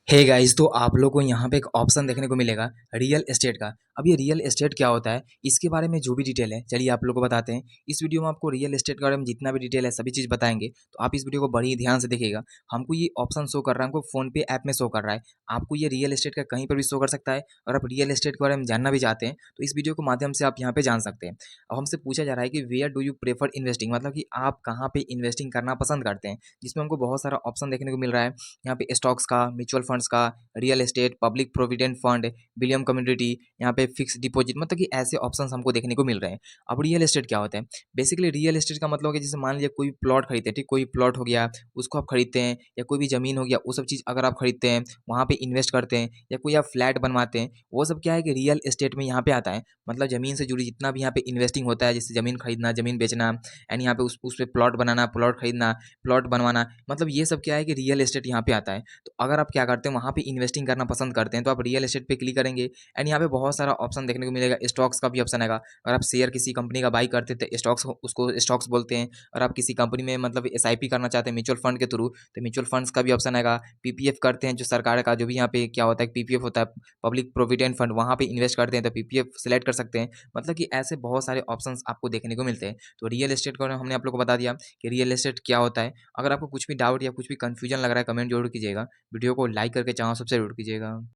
Hey guys, तो आप लोगों को यहाँ पे एक ऑप्शन देखने को मिलेगा रियल एस्टेट का। अब ये रियल एस्टेट क्या होता है, इसके बारे में जो भी डिटेल है चलिए आप लोगों को बताते हैं। इस वीडियो में आपको रियल एस्टेट के बारे में जितना भी डिटेल है सभी चीज़ बताएंगे, तो आप इस वीडियो को बड़ी ध्यान से देखिएगा। हमको ये ऑप्शन शो कर रहा है, हमको फोन पे ऐप में शो कर रहा है। आपको ये रियल एस्टेट का कहीं पर भी शो कर सकता है। और आप रियल एस्टेट के बारे में जानना भी चाहते हैं तो इस वीडियो के माध्यम से आप यहाँ पे जान सकते हैं। अब हमसे पूछा जा रहा है कि where do you prefer investing, मतलब कि आप कहाँ पे इन्वेस्टिंग करना पसंद करते हैं, जिसमें हमको बहुत सारा ऑप्शन देखने को मिल रहा है। यहाँ पे स्टॉक्स का, म्यूचुअल फंड्स का, real estate, public provident fund, William community, यहाँ पे फिक्स डिपॉजिट, मतलब कि ऐसे ऑप्शंस हमको देखने को मिल रहे हैं। अब रियल एस्टेट क्या होता है? बेसिकली रियल एस्टेट का मतलब है कि जैसे मान लीजिए कोई प्लॉट खरीदते हैं, ठीक, कोई प्लॉट हो गया उसको आप खरीदते हैं, या कोई भी ज़मीन हो गया वो सब चीज़ अगर आप खरीदते हैं, वहाँ पे इन्वेस्ट करते हैं, या कोई आप फ्लैट बनवाते हैं, वो सब क्या है कि रियल एस्टेट में यहाँ पे आता है। मतलब ज़मीन से जुड़ी जितना भी यहाँ पे इन्वेस्टिंग होता है, जैसे ज़मीन खरीदना, ज़मीन बेचना, एंड यहाँ पे उस पे प्लॉट बनाना, प्लॉट खरीदना, प्लॉट बनवाना, मतलब ये सब क्या है कि रियल एस्टेट यहाँ पे आता है। तो अगर आप क्या करते हैं वहाँ पे इन्वेस्टिंग करना पसंद करते हैं तो आप रियल एस्टेट पे क्लिक करेंगे, एंड यहाँ पे बहुत सारा ऑप्शन देखने को मिलेगा। स्टॉक्स का भी ऑप्शन आएगा। अगर आप शेयर किसी कंपनी का बाई करते थे, स्टॉक्स उसको स्टॉक्स बोलते हैं। और आप किसी कंपनी में मतलब एसआईपी करना चाहते हैं म्यूचुअल फंड के थ्रू, तो म्यूचुअल फंड्स का भी ऑप्शन आएगा। पीपीएफ करते हैं जो सरकार का, जो भी यहाँ पे क्या होता है, पीपीएफ होता है, पब्लिक प्रोविडेंट फंड, वहाँ पे इन्वेस्ट करते हैं तो पीपीएफ सेलेक्ट कर सकते हैं। मतलब कि ऐसे बहुत सारे ऑप्शन आपको देखने को मिलते हैं। तो रियल एस्टेट को हमने आप लोग को बता दिया कि रियल एस्टेट क्या होता है। अगर आपको कुछ भी डाउट या कुछ भी कंफ्यूजन लग रहा है, कमेंट जरूर कीजिएगा। वीडियो को लाइक करके चैनल सब्सक्राइब जरूर कीजिएगा।